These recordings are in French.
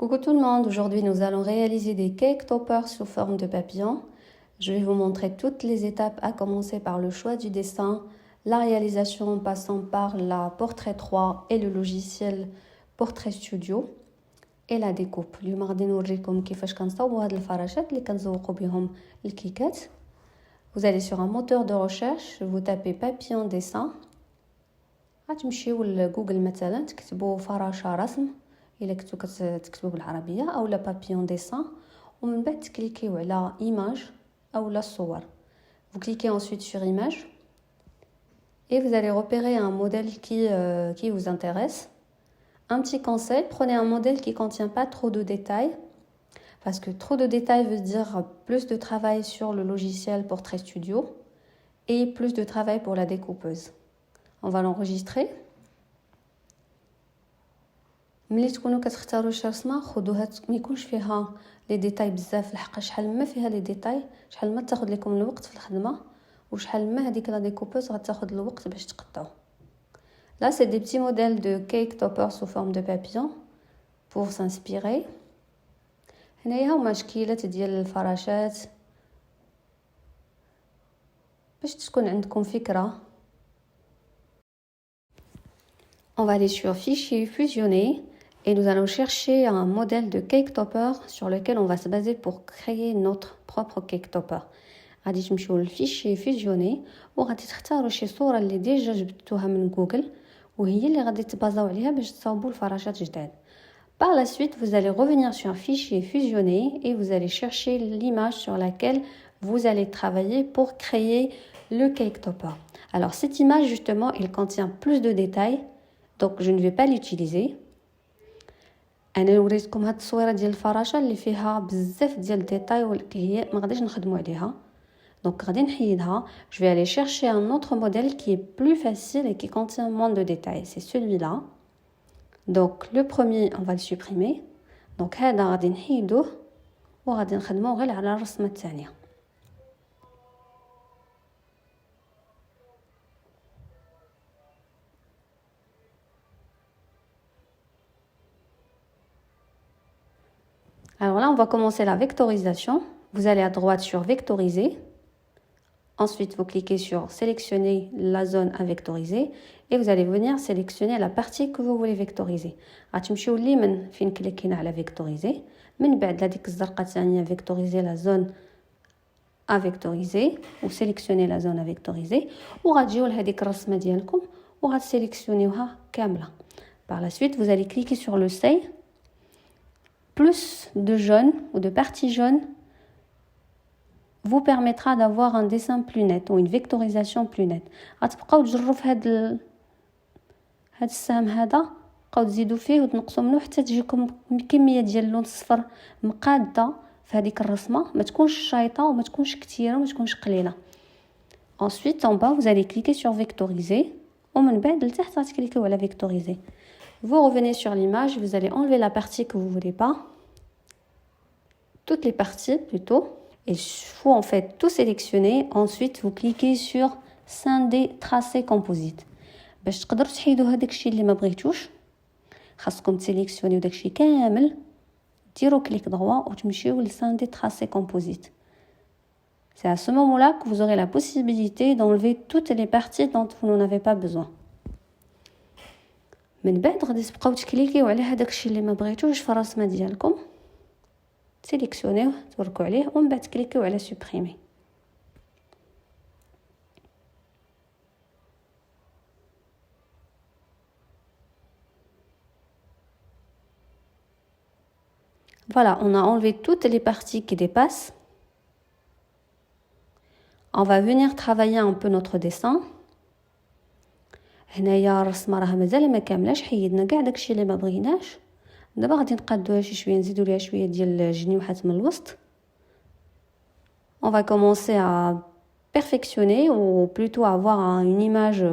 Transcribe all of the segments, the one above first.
Coucou tout le monde, aujourd'hui nous allons réaliser des cake toppers sous forme de papillon. Je vais vous montrer toutes les étapes à commencer par le choix du dessin, la réalisation en passant par la Portrait 3 et le logiciel Portrait Studio et la découpe. اليوم غادي نوريكم كيفاش كنصاوبوا هاد الفراشات اللي كنزوقوا بهم الكيكات. Vous allez sur un moteur de recherche, vous tapez papillon dessin. غتمشيو لجوجل مثلا تكتبوا فراشة رسم إلا كنتو كتكتبوا بالعربية أو لا بابيون ديسان ومن بعد تكليكيو على إيماج أو لا صور. Vous cliquez ensuite sur image et vous allez repérer un modèle qui vous intéresse. Un petit conseil, prenez un modèle qui ne contient pas trop de détails parce que trop de détails veut dire plus de travail sur le logiciel Portrait Studio et plus de travail pour la découpeuse. On va l'enregistrer. ملي تكونوا كتختاروا شي رسمه خذوها ما يكونش فيها لي ديتاي بزاف لحقاش شحال ما فيها لي ديتاي شحال ما تاخذ لكم الوقت في الخدمه وشحال ما هذيك لا ديكوبوز غتاخذ الوقت باش تقطعوا. Là c'est des petits modèles de cake toppers sous forme de papillon pour s'inspirer. هنايا هما شكيلات ديال الفراشات باش تكون عندكم فكره. On va aller sur fichier fusionner et nous allons chercher un modèle de cake topper sur lequel on va se baser pour créer notre propre cake topper. غادي تمشيو للفيشي فيزيوني وغادي تختاروا شي صوره اللي ديجا جبتوها من جوجل وهي اللي غادي تبازاو عليها باش تصاوبوا الفراشات جداد. Par la suite, vous allez revenir sur fichier fusionner et vous allez chercher l'image sur laquelle vous allez travailler pour créer le cake topper. Alors cette image justement, elle contient plus de détails, donc je ne vais pas l'utiliser. انا وريتكم هاد التصويره ديال الفراشه اللي فيها بزاف ديال الديتاي واللي هي ما غاديش نخدموا عليها دونك غادي نحيدها. Je vais aller chercher un autre modèle qui est plus facile et qui contient moins de détails. C'est celui-là. Donc le premier on va le supprimer. Donc هذا غادي نحيدوه وغادي نخدموا غير على الرسمه الثانيه. Alors là, on va commencer la vectorisation. Vous allez à droite sur vectoriser. Ensuite, vous cliquez sur sélectionner la zone à vectoriser et vous allez venir sélectionner la partie que vous voulez vectoriser. غتمشيو لمن فين كليكينا على vectoriser. من بعد هذيك الزرقاء الثانيه vectoriser la zone à vectoriser ou sélectionner la zone à vectoriser وغتجيو لهذيك الرسمه ديالكم وغتسيليكسيونيوها كامله. Par la suite, vous allez cliquer sur le seuil. Plus de jaune ou de parties jaunes vous permettra d'avoir un dessin plus net ou une vectorisation plus nette. غتبقاو تجربوا في هاد السهم هذا بقاو تزيدوا فيه وتنقصوا منه حتى تجيكم كميه ديال اللون الصفر مقاده في هذيك الرسمه ما تكونش شايطه وما تكونش كثيره وما تكونش قليله. Ensuite en bas vous allez cliquer sur vectoriser ومن بعد لتحت غتكليكيو على vectoriser. Vous revenez sur l'image, vous allez enlever la partie que vous ne voulez pas. Toutes les parties plutôt. Et il faut en fait tout sélectionner. Ensuite, vous cliquez sur scinder tracé composite. باش تقدروا تحيدوا هذاك الشيء اللي ما بغيتوش خاصكم تسيليكسيونيو داك الشيء كامل ديروا كليك droit وتمشيو لساندي tracé composite. C'est à ce moment-là que vous aurez la possibilité d'enlever toutes les parties dont vous n'en avez pas besoin. من بعد غادي تبقاو تكليكيو على هذاك الشيء اللي ما بغيتوش في الرسمه ديالكم سيليكسيونيوه توركوا عليه ومن بعد تكليكيو على سوبريمي. Voilà, on a enlevé toutes les parties qui dépassent. On va venir travailler un peu notre dessin. هنايا الرسمه راه مازال ما كاملاش حيدنا كاع داكشي اللي ما بغيناش. دابا غادي نقادوها شي شويه نزيدوا ليها شويه ديال الجنيوحات من الوسط. On va commencer à perfectionner ou plutôt avoir une image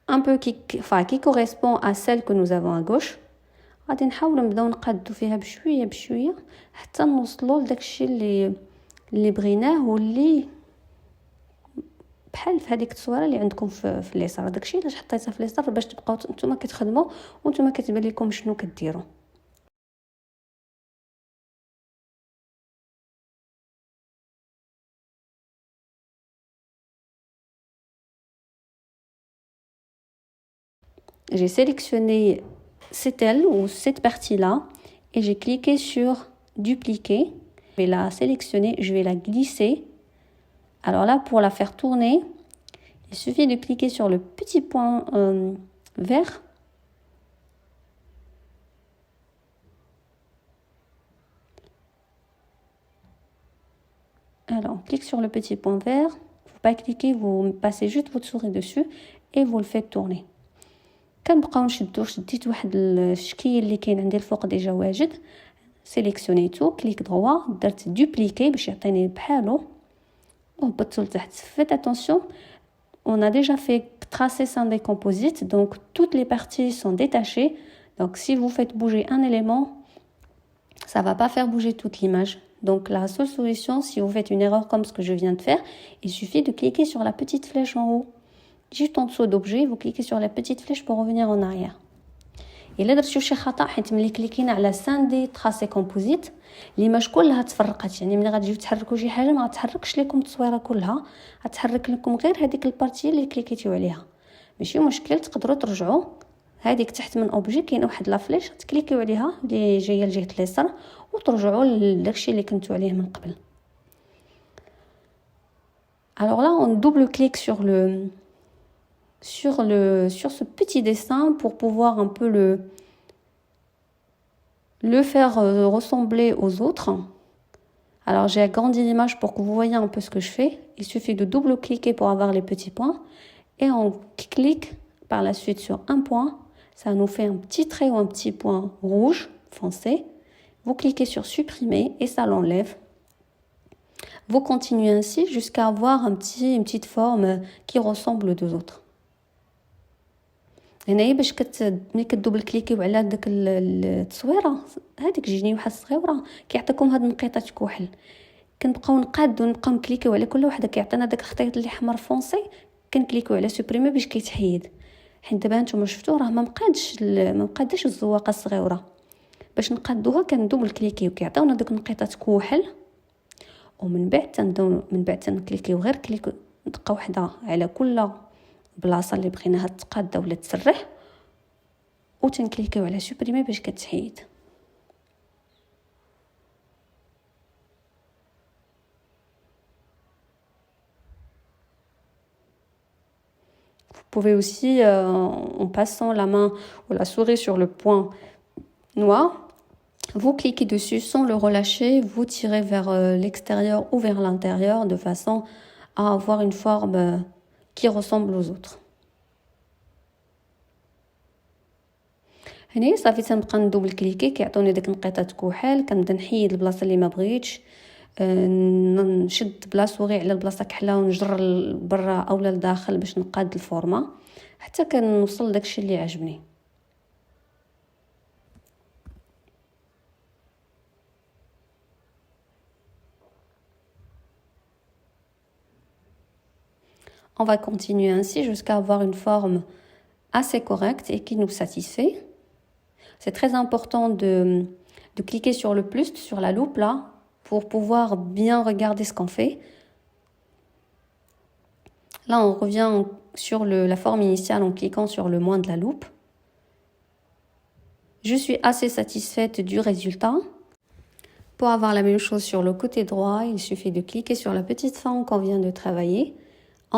un peu qui correspond à celle que nous avons à gauche. غادي نحاولوا نبداو نقادو فيها بشويه بشويه حتى نوصلوا لداكشي اللي بغيناه واللي بحال في هذيك التصويره اللي عندكم في اليسار. داكشي علاش حطيتها في اليسار باش تبقاو نتوما كتخدموا وانتوما كتبان لكم شنو كديروا. J'ai sélectionné cette aile ou cette partie-là et j'ai cliqué sur dupliquer. Je vais la sélectionner, je vais la glisser. Alors là, pour la faire tourner, il suffit de cliquer sur le petit point vert. Alors, on clique sur le petit point vert. Vous pas cliquer, vous passez juste votre souris dessus et vous le faites tourner. كنبقاو شديت واحد الشكل اللي كاين عندي الفوق ديجا واجد، سيليكسيونيتو، كليك دروا، درت دوبليكي باش يعطيني بحالو وهبطتو لتحت. Faites attention, on a déjà fait tracer sans décomposite, donc toutes les parties sont détachées. Donc si vous faites bouger un élément, ça va pas faire bouger toute l'image. Donc la seule solution, si vous faites une erreur comme ce que je viens de faire, il suffit de cliquer sur la petite flèche en haut. Juste en dessous d'objet, vous cliquez sur la petite flèche pour revenir en arrière. الا درتو شي خطا حيت ملي كليكينا على ساندي تراسي كومبوزيت ليماج كلها تفرقات، يعني ملي غتجيو تحركوا شي حاجه ما غتحركش لكم التصويره كلها، غتحرك لكم غير هذيك البارتي اللي كليكيتيو عليها. ماشي مشكل، تقدروا ترجعوا هذيك تحت من اوبجي كاين واحد لا فليش تكليكيو عليها اللي جايه لجهه اليسار وترجعوا لداكشي اللي كنتو عليه من قبل. Alors là, on double clique sur ce petit dessin pour pouvoir un peu le faire ressembler aux autres. Alors j'ai agrandi l'image pour que vous voyez un peu ce que je fais. Il suffit de double-cliquer pour avoir les petits points et on clique par la suite sur un point. Ça nous fait un petit trait ou un petit point rouge foncé. Vous cliquez sur supprimer et ça l'enlève. Vous continuez ainsi jusqu'à avoir une petite forme qui ressemble aux deux autres. هنايا باش ملي كدوبل كليكيو على داك التصويره هذيك جنيوحه صغيره كيعطيكم هاد النقيطات كحل، كنبقاو نقادو نبقاو نكليكيو على كل وحده كيعطينا داك الخطيط اللي احمر فونسي، كنكليكيو على سوبريمي باش كيتحيد. حيت دابا نتوما شفتوا راه ما مقاداش الزواقه الصغيره، باش نقادوها كندوبل كليكيو كيعطيونا داك النقيطات كحل، ومن بعد تنكليكيو غير كليك دقه واحده على كل بلاصه اللي بغيناها تقاد ولا تسرح وتنكليكيو على سوبريمي باش كتحيد. Vous pouvez aussi en passant la main ou la souris sur le point noir, vous cliquez dessus sans le relâcher, vous tirez vers l'extérieur ou vers l'intérieur de façon à avoir une forme qui ressemble aux autres. هنا صافي تنبقى ندوبل كليكي كيعطوني داك النقيطات كحل، كنبدا نحيد البلاصه اللي ما بغيتش، نشد بلا صوغي على البلاصه كحله ونجر لبرا اولا لداخل باش نقاد الفورمه حتى كنوصل داكشي اللي عجبني. On va continuer ainsi jusqu'à avoir une forme assez correcte et qui nous satisfait. C'est très important de cliquer sur le plus, sur la loupe là, pour pouvoir bien regarder ce qu'on fait. Là, on revient sur la forme initiale en cliquant sur le moins de la loupe. Je suis assez satisfaite du résultat. Pour avoir la même chose sur le côté droit, il suffit de cliquer sur la petite forme qu'on vient de travailler.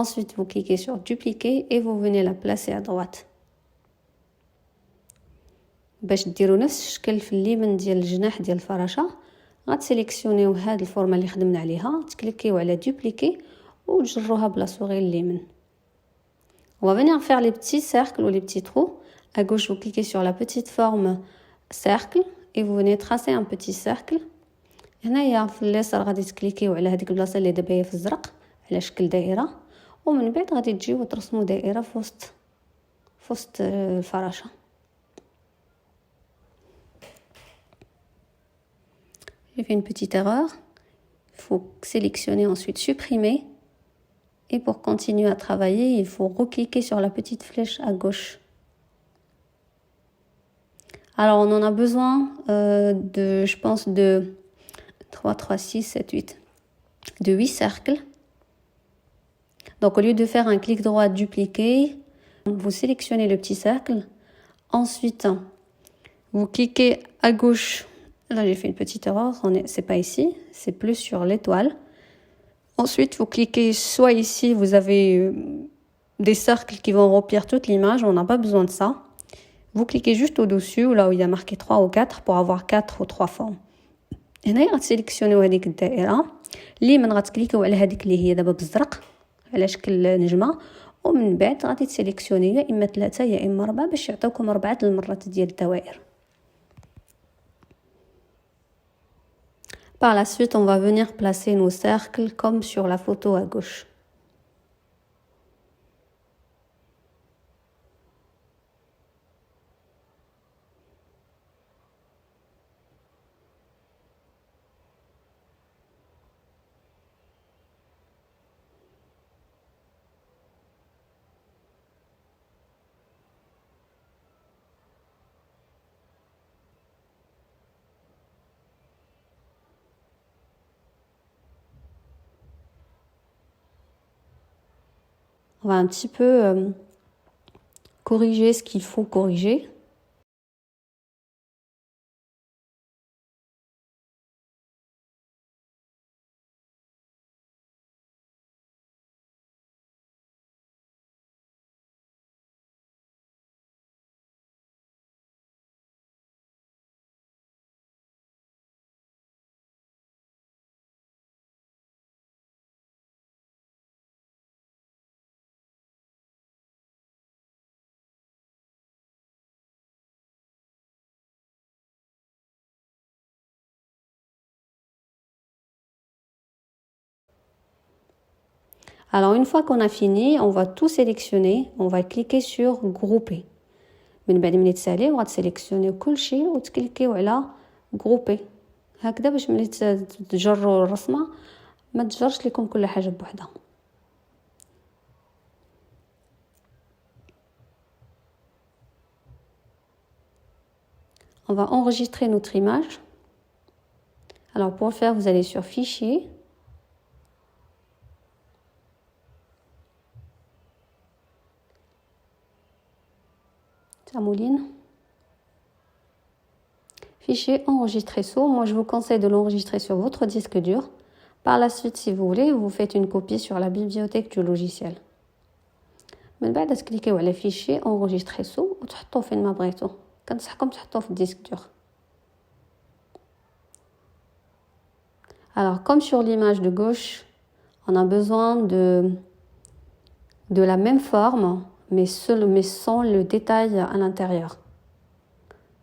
Ensuite, vous cliquez sur dupliquer et vous venez la placer à droite. باش ديروا نفس الشكل في اليمين ديال الجناح ديال الفراشه غتسيليكسيونيو هاد الفورمه اللي خدمنا عليها، تكليكيو على دوبليكي وتجروها بلا صوغي اليمين. On va venir faire les petits cercles ou les petits trous. À gauche, vous cliquez sur la petite forme cercle et vous venez tracer un petit cercle. هنايا في اليسار غادي تكليكيو على هذيك البلاصه اللي دابا هي في الزرق على شكل دائره، ومن بعد غادي تجيو ترسموا دائره في وسط الفراشه. J'ai fait une petite erreur. Il faut sélectionner ensuite supprimer. Et pour continuer à travailler, il faut recliquer sur la petite flèche à gauche. Alors, on en a besoin je pense, de 3, 3, 6, 7, 8. De 8 cercles. Donc, au lieu de faire un clic droit dupliquer, vous sélectionnez le petit cercle. Ensuite, vous cliquez à gauche. Là, j'ai fait une petite erreur. C'est pas ici, c'est plus sur l'étoile. Ensuite, vous cliquez soit ici, vous avez des cercles qui vont remplir toute l'image. On n'a pas besoin de ça. Vous cliquez juste au-dessus, là où il y a marqué 3 ou 4, pour avoir 4 ou 3 formes. هنا غتسيليكسيونيو هذيك الدائره اللي من غتكليكيو على هذيك اللي هي دابا بالزرق على شكل نجمه ومن بعد غادي تسيليكسيونيو يا اما 3 يا اما 4 باش يعطيوكم 4 المرات ديال الدوائر. Par la suite, on va venir placer nos cercles comme sur la photo à gauche. On va un petit peu corriger ce qu'il faut corriger. Alors, une fois qu'on a fini, on va tout sélectionner. On va cliquer sur grouper. من بعد ملي تساليو غتسيليكسيونيو كلشي وتكليكيو على جروبي هكذا باش ملي تجروا الرسمه ما تجرش لكم كل حاجه بوحدها. On va enregistrer notre image. Alors pour le faire, vous allez sur fichier. Ça mouline. Fichier enregistrer sous. Moi, je vous conseille de l'enregistrer sur votre disque dur. Par la suite, si vous voulez, vous faites une copie sur la bibliothèque du logiciel. من بعد تكليكيو على fichier enregistrer sous وتحطوه فين ما بغيتو. كنصحكم تحطوه في الديسك دور. Alors, comme sur l'image de gauche, on a besoin de la même forme, mais sans le détail à l'intérieur.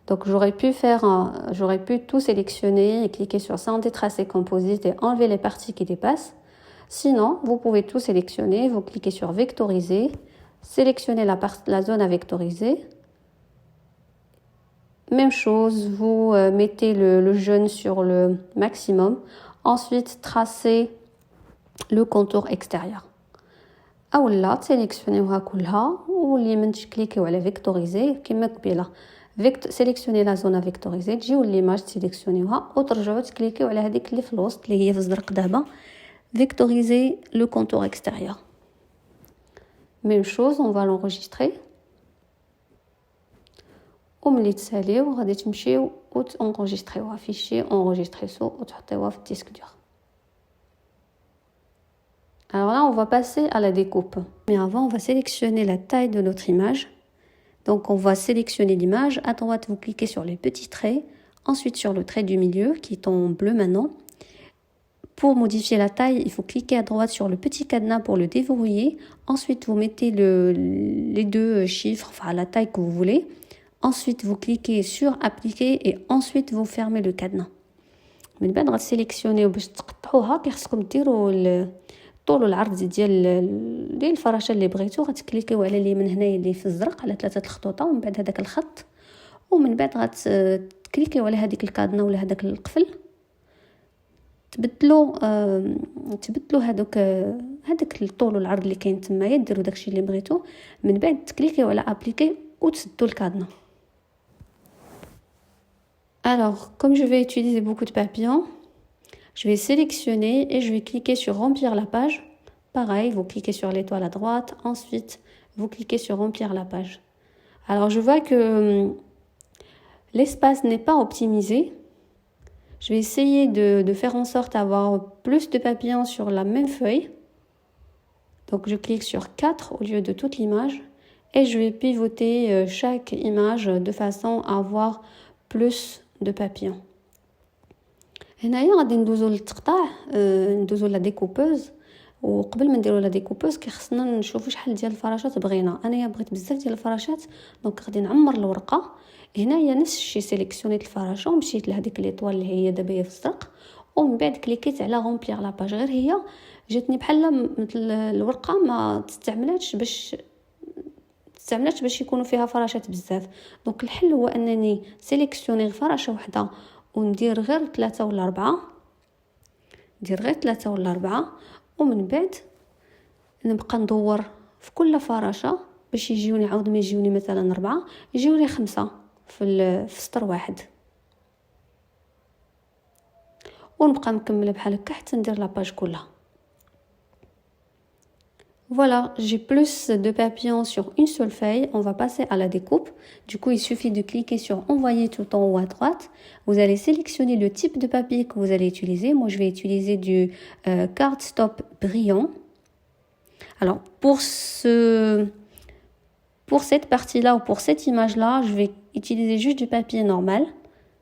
Donc, j'aurais pu tout sélectionner et cliquer sur Santé tracé composite et enlever les parties qui dépassent. Sinon, vous pouvez tout sélectionner, vous cliquez sur Vectoriser, sélectionnez la zone à vectoriser. Même chose, vous mettez le jaune sur le maximum. Ensuite, tracez le contour extérieur. اولا تسيليكسيونيوها كلها واللي من تكليكيو على فيكتوريزي كما قبيله سيليكسيوني لا زون فيكتوريزي تجيو ليماج تسيليكسيونيوها وترجعوا تكليكيو على هذيك اللي في الوسط اللي هي في الزرق دابا فيكتوريزي لو كونتور اكستيريور. ميم شوز اون فا لونجستري وملي تساليو غادي تمشيو وتونجستريوها فيشي اونجستري سو وتحطيوها في الديسك دور. Alors là, on va passer à la découpe. Mais avant, on va sélectionner la taille de notre image. Donc, on va sélectionner l'image. À droite, vous cliquez sur les petits traits. Ensuite, sur le trait du milieu, qui est en bleu maintenant. Pour modifier la taille, il faut cliquer à droite sur le petit cadenas pour le déverrouiller. Ensuite, vous mettez les deux chiffres, enfin la taille que vous voulez. Ensuite, vous cliquez sur appliquer et ensuite, vous fermez le cadenas. من بعد غتسيليكسيونيو باش تقطعوها كيخصكم ديروا طول العرض ديال الفراشه اللي بغيتو. غتكليكيو على اللي من هنايا اللي في الزرق على 3 الخطوطه ومن بعد هذاك الخط ومن بعد غتكليكيو على هذيك الكادنا ولا هذاك القفل تبدلوا هذوك هذاك الطول والعرض اللي كاين تمايا، ديروا داكشي اللي بغيتو، من بعد تكليكيو على ابليكي وتسدوا الكادنا. Alors, comme je vais utiliser beaucoup de papillons, je vais sélectionner et je vais cliquer sur remplir la page. Pareil, vous cliquez sur l'étoile à droite, ensuite vous cliquez sur remplir la page. Alors, je vois que l'espace n'est pas optimisé. Je vais essayer de faire en sorte d'avoir plus de papillons sur la même feuille. Donc, je clique sur 4 au lieu de toute l'image et je vais pivoter chaque image de façon à avoir plus de papillons. هنايا غادي ندوزو للتقطاع، ندوزو لا ديكوبوز. وقبل ما نديرو لا ديكوبوز كيخصنا نشوفوا شحال ديال الفراشات بغينا. انايا بغيت بزاف ديال الفراشات، دونك غادي نعمر الورقه. هنايا نفس الشيء، سيليكسيونيت الفراشه ومشيت لهذيك ليطوال اللي هي دابا هي في الزرق، ومن بعد كليكيت على رومبليغ لا باج. غير هي جاتني بحال الورقه ما تستعملاتش باش يكونوا فيها فراشات بزاف. دونك الحل هو انني سيليكسيوني فراشه واحده وندير غير 3 ولا 4، ندير غير 3 ولا 4، ومن بعد نبقى ندور في كل فراشه باش يجيوني، عاود ما يجيوني مثلا 4 يجيوني 5 في سطر واحد، ونبقى مكمله بحال هكا حتى ندير لاباج كلها. Voilà, j'ai plus de papillons sur une seule feuille. On va passer à la découpe. Du coup, il suffit de cliquer sur envoyer tout en haut à droite. Vous allez sélectionner le type de papier que vous allez utiliser. Moi, je vais utiliser du cardstock brillant. Alors, pour cette partie-là ou pour cette image-là, je vais utiliser juste du papier normal.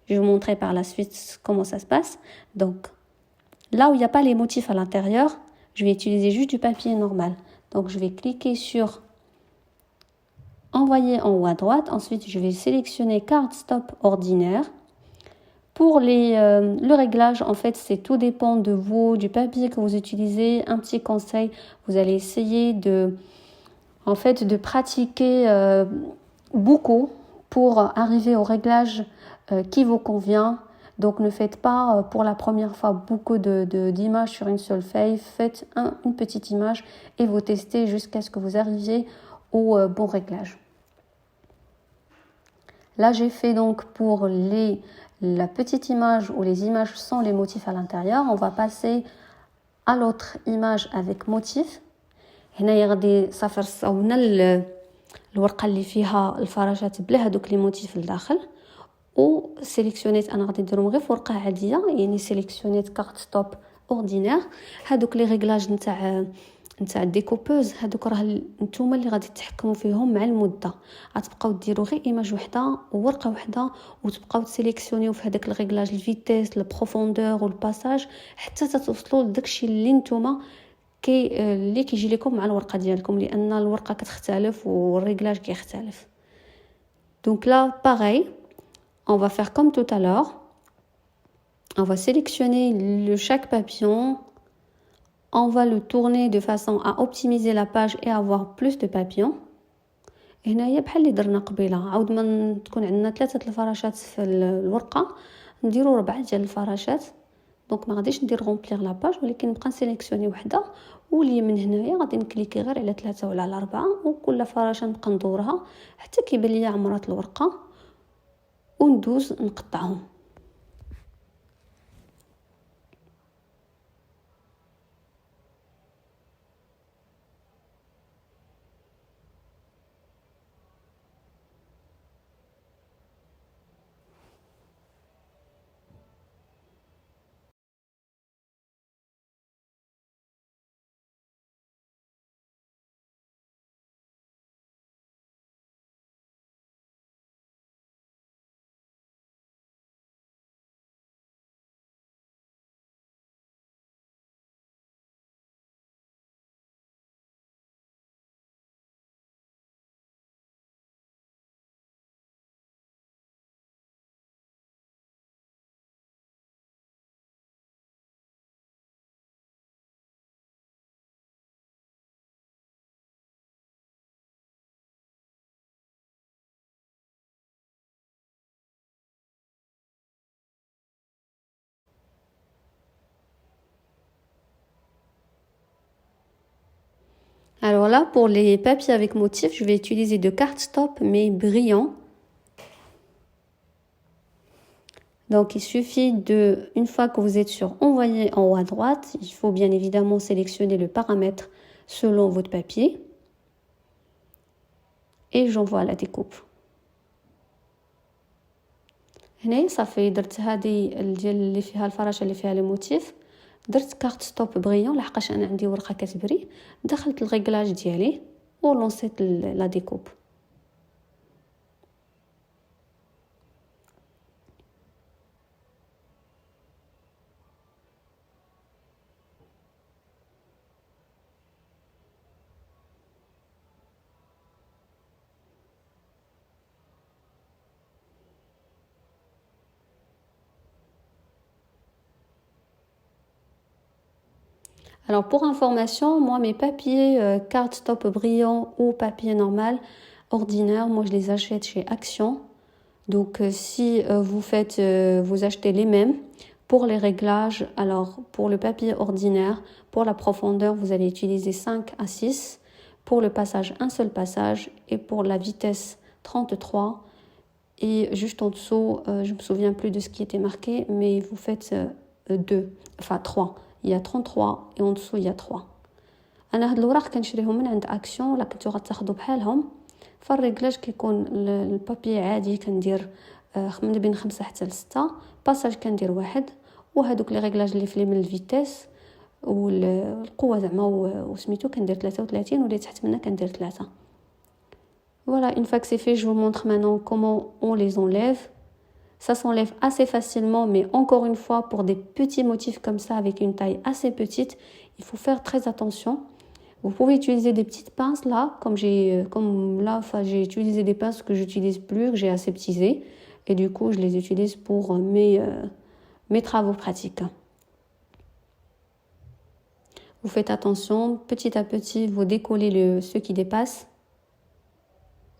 Je vais vous montrer par la suite comment ça se passe. Donc, là où il n'y a pas les motifs à l'intérieur, je vais utiliser juste du papier normal. Donc, je vais cliquer sur envoyer en haut à droite. Ensuite, je vais sélectionner cardstock ordinaire. Pour le réglage, en fait, c'est tout dépend de vous, du papier que vous utilisez. Un petit conseil, vous allez essayer de pratiquer beaucoup pour arriver au réglage qui vous convient. Donc ne faites pas pour la première fois beaucoup d'images sur une seule feuille. Faites une petite image et vous testez jusqu'à ce que vous arriviez au bon réglage. Là, j'ai fait donc pour la petite image où les images sans les motifs à l'intérieur. On va passer à l'autre image avec motif. هنايا غادي صافي رصاونا الورقه اللي فيها الفراشات بلا هذوك لي موتيف لداخل، و سيليكسيونيت انا غادي نديرهم غير في ورقه عاديه، يعني سيليكسيونيت كارطوب اوردينير. هذوك لي ريغلاج نتاع الديكوبوز هذوك راه نتوما اللي غادي تحكموا فيهم مع المده. غتبقاو ديروا غير ايماج وحده وورقه وحده، وتبقاو تسيليكسيونيو في هذاك الريغلاج الفيتيس البروفوندور والباساج حتى توصلوا لداكشي اللي نتوما اللي كيجي لكم مع الورقه ديالكم، لان الورقه كتختلف والريغلاج كيختلف. Donc là pareil, on va faire comme tout à l'heure. On va sélectionner chaque papillon. On va le tourner de façon à optimiser la page et avoir plus de papillons. هنايا بحال اللي درنا قبيله، عاود ما تكون عندنا 3 الفراشات في الورقه نديروا 4 ديال الفراشات. دونك ما غاديش ندير رومبليغ لاباج، ولكن نبقى نسيليكسيوني وحده، واللي من هنايا غادي نكليكي غير على 3 ولا على 4، وكل فراشه نبقى ندورها حتى كيبان ليا عمرات الورقه وندوز نقطعهم. Alors là, pour les papiers avec motif, je vais utiliser de cardstock mais brillant. Donc, il suffit une fois que vous êtes sur envoyer en haut à droite, il faut bien évidemment sélectionner le paramètre selon votre papier. Et j'envoie la découpe. هنا صافي درت هذه ديال اللي فيها الفراشه اللي فيها لي موتيف، درت كارت ستوب بريون لحقاش انا عندي ورقه كتبري، دخلت الريغلاج ديالي ولونسيت لا ديكوب. Alors pour information, moi mes papiers cardstock brillant ou papier normal ordinaire, moi je les achète chez Action. Donc si vous achetez les mêmes pour les réglages, alors pour le papier ordinaire, pour la profondeur, vous allez utiliser 5 à 6, pour le passage un seul passage et pour la vitesse 33. Et juste en dessous, je me souviens plus de ce qui était marqué, mais vous faites 3. Il y a 33 et en dessous il y a 3. انا هاد الوراق كنشريهم من عند اكسيون، ولا كنتو غتاخذوا بحالهم. فالريغلاج كيكون البابي عادي كندير من بين 5 حتى ل 6، باساج كندير 1، وهادوك لي ريغلاج اللي في من الفيتيس والقوه زعما وسميتو كندير 33، واللي تحت منها كندير 3. Voilà, une fois que c'est fait, je vous montre maintenant comment on les enlève. Ça s'enlève assez facilement, mais encore une fois, pour des petits motifs comme ça, avec une taille assez petite, il faut faire très attention. Vous pouvez utiliser des petites pinces là, j'ai utilisé des pinces que j'utilise plus, que j'ai aseptisées, et du coup, je les utilise pour mes travaux pratiques. Vous faites attention, petit à petit, vous décollez ce qui dépasse.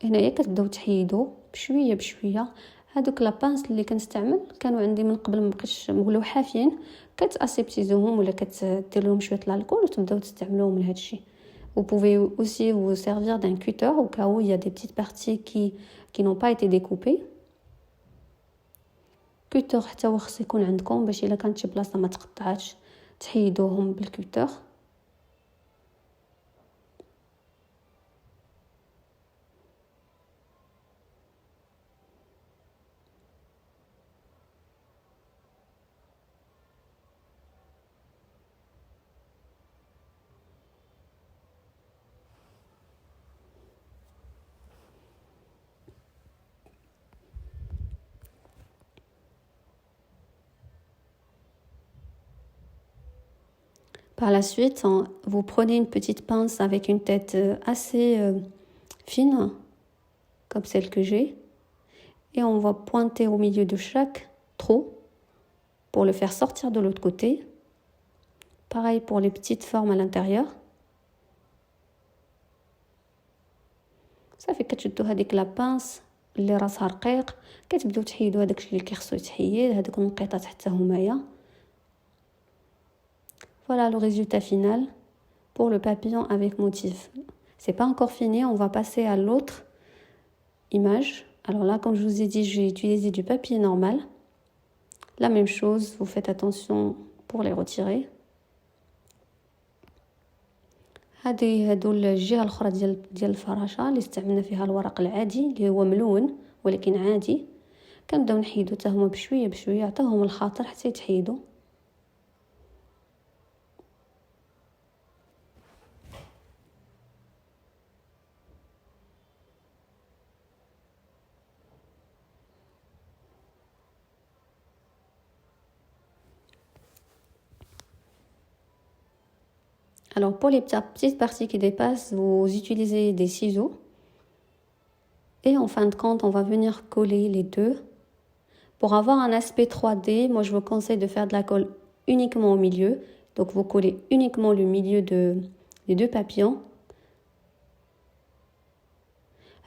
هنايا كتبداو تحيدوا بشويه بشويه. هادوك لابانس اللي كنستعمل كانوا عندي من قبل مابقيتش مغلو حافين، كتاسيبتيزوهم ولا كدير لهم شويه الكول وتبداو تستعملوهم لهذا الشيء. Vous pouvez aussi vous servir d'un cutter au cas où il y a des petites parties qui n'ont pas été découpées. cutter حتى هو خص يكون عندكم باش الا كانت شي بلاصه ما تقطعاتش تحيدوهم بالكوتر. Par la suite, vous prenez une petite pince avec une tête assez fine, comme celle que j'ai, et on va pointer au milieu de chaque trou pour le faire sortir de l'autre côté. Pareil pour les petites formes à l'intérieur. صافي كتشدوا هذيك لا بانس اللي راسها رقيق، كتبداو تحيدوا هذاك الشيء اللي كيخصو يتحيد، هذوك النقيطات حتى همايا. Voilà le résultat final pour le papillon avec motif. C'est pas encore fini, on va passer à l'autre image. Alors là, comme je vous ai dit, j'ai utilisé du papier normal. La même chose, vous faites attention pour les retirer. هادو الجهه الاخرى ديال الفراشه اللي استعملنا فيها الورق العادي اللي هو ملون ولكن عادي، كنبداو نحيدو حتى هما بشويه بشويه، عطاهم الخاطر حتى يتحيدوا. Alors pour les petites parties qui dépassent, vous utilisez des ciseaux. Et en fin de compte, on va venir coller les deux. Pour avoir un aspect 3D, moi je vous conseille de faire de la colle uniquement au milieu. Donc vous collez uniquement le milieu des deux papillons.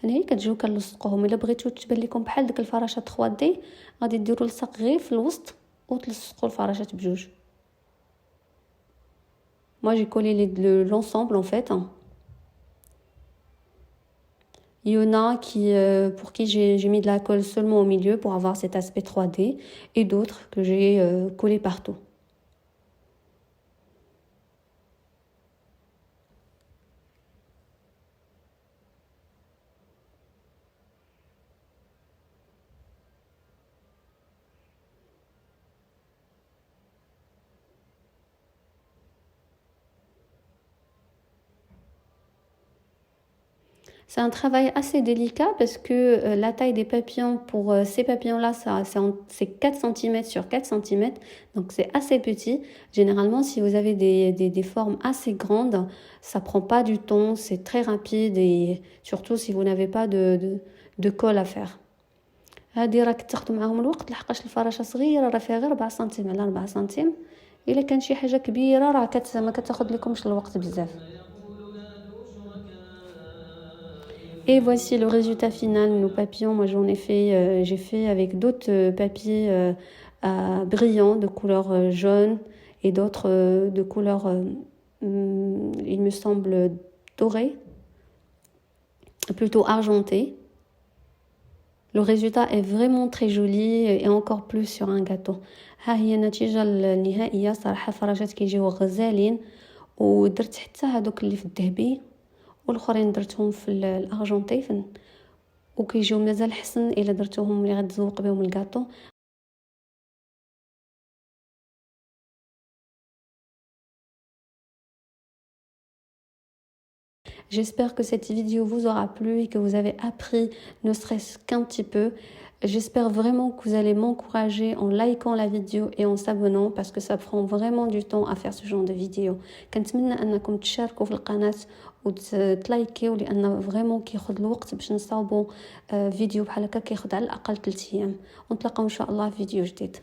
هنا كتجيو كنلصقوهم. الا بغيتو تبان لكم بحال ديك الفراشه 3D غادي ديروا لصق غير في الوسط وتلصقوا الفراشات بجوج. Moi j'ai collé l'ensemble en fait. Il y en a pour qui j'ai mis de la colle seulement au milieu pour avoir cet aspect 3D et d'autres que j'ai collé partout. C'est un travail assez délicat parce que la taille des papillons pour ces papillons-là, c'est 4 cm sur 4 cm, donc c'est assez petit. Généralement, si vous avez des formes assez grandes, ça prend pas du temps, c'est très rapide et surtout si vous n'avez pas de colle à faire. هادي راك تاخدوا معاهم الوقت لحقاش الفراشة صغيرة راه فيها غير 4 سنتيم على 4 سنتيم. إلا كان شي حاجة كبيرة راه ما كتاخد لكمش الوقت بزاف. Et voici le résultat final. Nos papillons, moi j'ai fait avec d'autres papiers brillants de couleur jaune et d'autres de couleur, il me semble, doré, plutôt argenté. Le résultat est vraiment très joli et encore plus sur un gâteau. ها هي النتيجة النهائية. صراحة فراشات كيجيو غزالين ودرت حتى هذوك اللي في الذهبي والاخرين درتهم في الارجنتي وكيجيو مازال حسن الا درتوهم اللي غتزوق بهم الكاطو. J'espère que cette vidéo vous aura plu et que vous avez appris ne serait-ce qu'un petit peu. J'espère vraiment que vous allez m'encourager en likant la vidéo et en s'abonnant parce que ça prend vraiment du temps à faire ce genre de vidéo. كنتمنى انكم تشاركوا في القناة وتلايكيو لان فريمون كياخذ الوقت باش نصاوبوا فيديو بحال هكا كياخذ على الاقل 3 ايام. ونتلاقاو ان شاء الله في فيديو جديد.